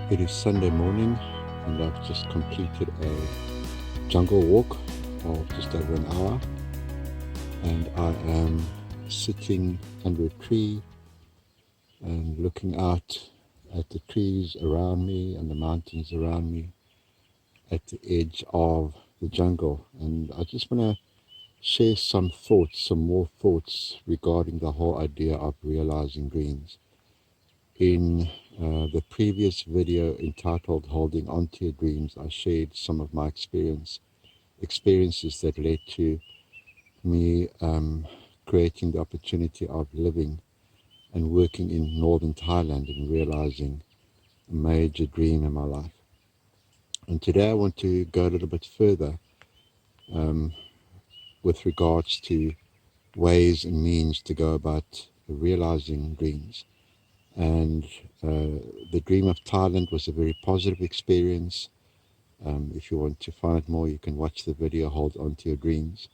It is Sunday morning, and I've just completed a jungle walk of just over an hour, and I am sitting under a tree and looking out at the trees around me and the mountains around me at the edge of the jungle. And I just want to share some thoughts, some more thoughts regarding the whole idea of realizing dreams. In the previous video entitled Holding On to Your Dreams, I shared some of my experiences that led to me creating the opportunity of living and working in northern Thailand and realizing a major dream in my life. And today I want to go a little bit further with regards to ways and means to go about realizing dreams. And the dream of Thailand was a very positive experience. If you want to find out more, you can watch the video, Hold On to Your Dreams.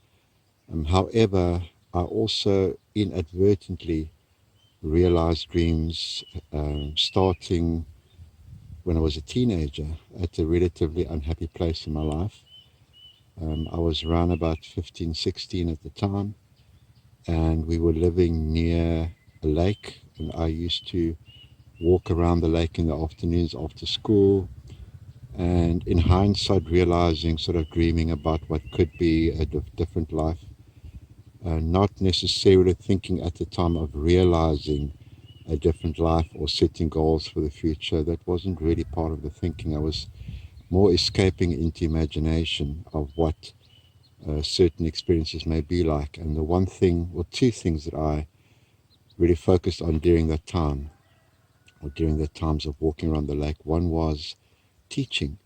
However, I also inadvertently realized dreams starting when I was a teenager at a relatively unhappy place in my life. I was around about 15, 16 at the time, and we were living near a lake, and I used to walk around the lake in the afternoons after school, and in hindsight realizing, sort of dreaming about what could be a different life, not necessarily thinking at the time of realizing a different life or setting goals for the future. That wasn't really part of the thinking. I was more escaping into imagination of what certain experiences may be like. And the one thing or two things that I really focused on during that time, or during the times of walking around the lake, one was teaching.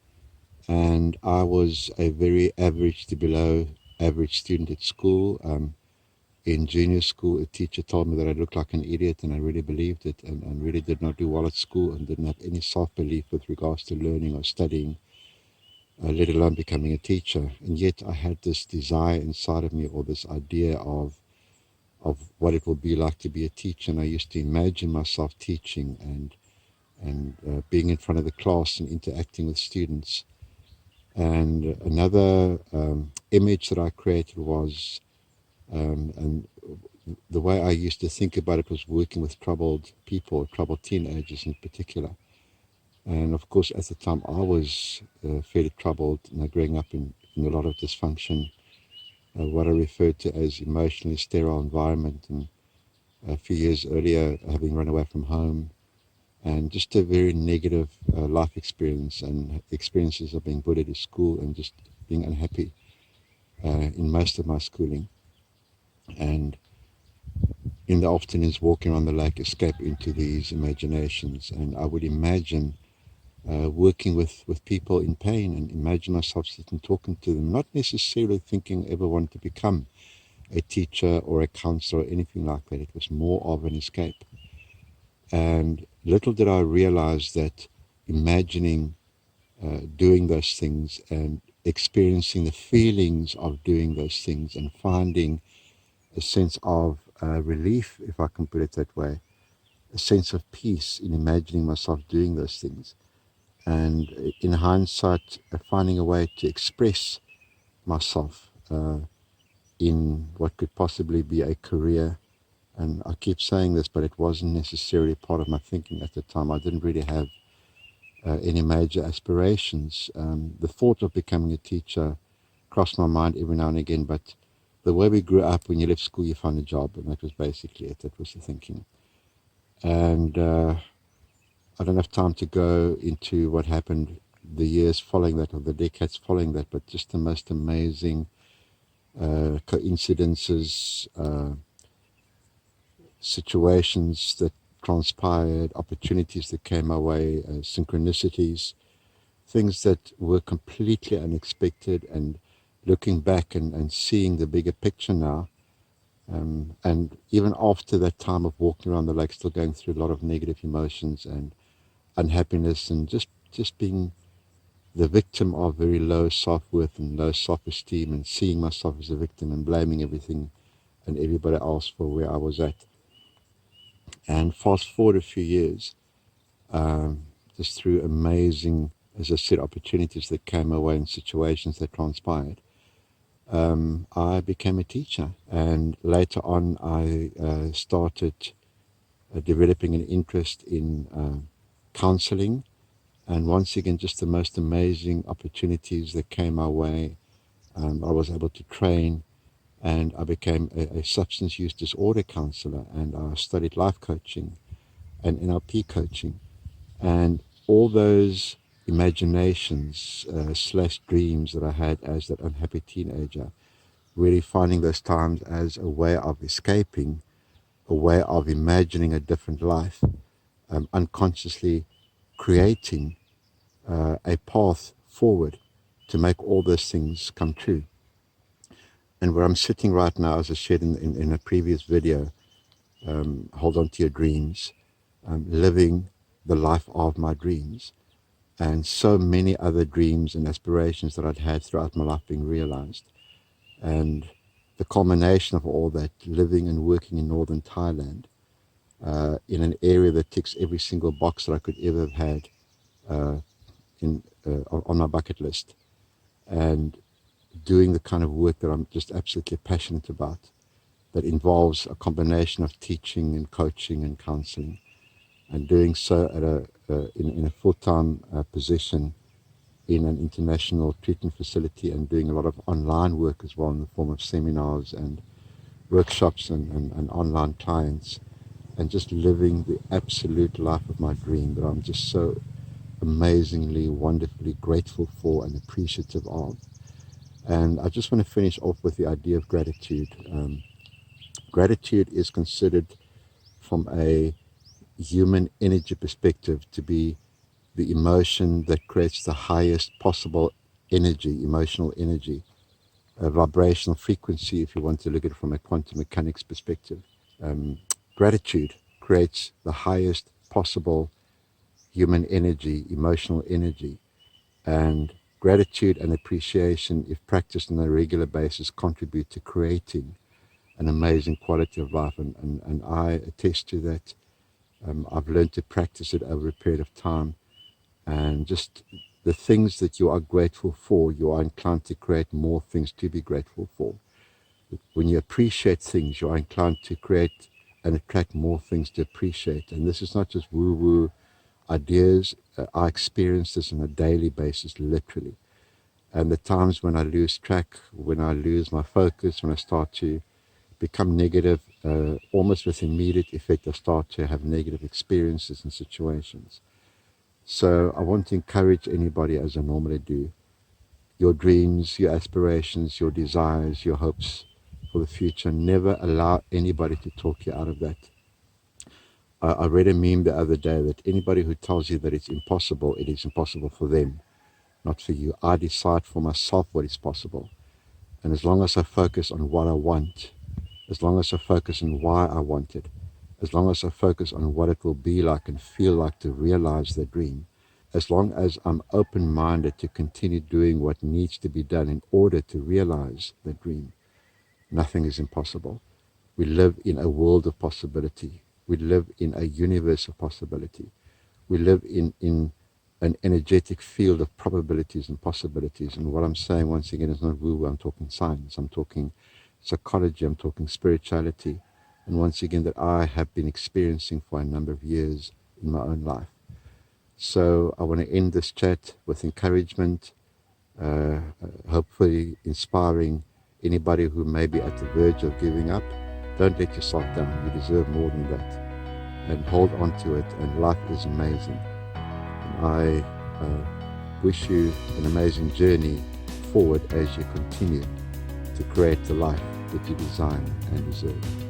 And I was a very average to below average student at school. In junior school, a teacher told me that I looked like an idiot, and I really believed it, and really did not do well at school and didn't have any self-belief with regards to learning or studying, let alone becoming a teacher. And yet I had this desire inside of me, or this idea of what it will be like to be a teacher. And I used to imagine myself teaching and being in front of the class and interacting with students. And another image that I created was, and the way I used to think about it was working with troubled people, troubled teenagers in particular. And of course, at the time, I was fairly troubled, growing up in a lot of dysfunction, what I referred to as emotionally sterile environment. And a few years earlier, having run away from home, and just a very negative life experience and experiences of being bullied at school and just being unhappy in most of my schooling. And in the afternoons, walking around the lake, escape into these imaginations. And I would imagine working with people in pain, and imagine myself sitting talking to them, not necessarily thinking I ever wanted to become a teacher or a counselor or anything like that. It was more of an escape. And little did I realize that imagining doing those things and experiencing the feelings of doing those things and finding a sense of relief, if I can put it that way, a sense of peace in imagining myself doing those things. And in hindsight, finding a way to express myself in what could possibly be a career. And I keep saying this, but it wasn't necessarily part of my thinking at the time. I didn't really have any major aspirations. The thought of becoming a teacher crossed my mind every now and again, but the way we grew up, when you left school, you found a job, and that was basically it. That was the thinking. And I don't have time to go into what happened the years following that, or the decades following that, but just the most amazing coincidences, situations that transpired, opportunities that came my way, synchronicities, things that were completely unexpected. And looking back and seeing the bigger picture now, and even after that time of walking around the lake, still going through a lot of negative emotions and unhappiness, and just being the victim of very low self-worth and low self-esteem, and seeing myself as a victim and blaming everything and everybody else for where I was at. And fast forward a few years, just through amazing, as I said, opportunities that came my way and situations that transpired, I became a teacher. And later on, I started developing an interest in counseling. And once again, just the most amazing opportunities that came my way. I was able to train, and I became a substance use disorder counselor, and I studied life coaching and NLP coaching. And all those imaginations slash dreams that I had as that unhappy teenager, really finding those times as a way of escaping, a way of imagining a different life, unconsciously creating a path forward to make all those things come true. And where I'm sitting right now, as I said in a previous video, hold on to your dreams, living the life of my dreams, and so many other dreams and aspirations that I'd had throughout my life being realized. And the culmination of all that, living and working in northern Thailand, in an area that ticks every single box that I could ever have had on my bucket list, and doing the kind of work that I'm just absolutely passionate about, that involves a combination of teaching and coaching and counseling, and doing so at in a full-time position in an international treatment facility, and doing a lot of online work as well in the form of seminars and workshops and online clients, and just living the absolute life of my dream that I'm just so amazingly, wonderfully grateful for and appreciative of. And I just want to finish off with the idea of gratitude. Gratitude is considered from a human energy perspective to be the emotion that creates the highest possible energy, emotional energy, a vibrational frequency, if you want to look at it from a quantum mechanics perspective. Gratitude creates the highest possible human energy, emotional energy, and gratitude and appreciation, if practiced on a regular basis, contribute to creating an amazing quality of life. And I attest to that. I've learned to practice it over a period of time, and just the things that you are grateful for, you are inclined to create more things to be grateful for. When you appreciate things, you are inclined to create and attract more things to appreciate. And this is not just woo-woo ideas. I experience this on a daily basis, literally. And the times when I lose track, when I lose my focus, when I start to become negative, almost with immediate effect, I start to have negative experiences and situations. So I want to encourage anybody, as I normally do, your dreams, your aspirations, your desires, your hopes for the future, never allow anybody to talk you out of that. I read a meme the other day that anybody who tells you that it's impossible, it is impossible for them, not for you. I decide for myself what is possible. And as long as I focus on what I want, as long as I focus on why I want it, as long as I focus on what it will be like and feel like to realize the dream, as long as I'm open-minded to continue doing what needs to be done in order to realize the dream, nothing is impossible. We live in a world of possibility. We live in a universe of possibility. We live in an energetic field of probabilities and possibilities. And what I'm saying, once again, is not woo-woo. I'm talking science. I'm talking psychology. I'm talking spirituality. And once again, that I have been experiencing for a number of years in my own life. So I want to end this chat with encouragement, hopefully inspiring anybody who may be at the verge of giving up. Don't let yourself down. You deserve more than that. And hold on to it. And life is amazing. And I wish you an amazing journey forward as you continue to create the life that you desire and deserve.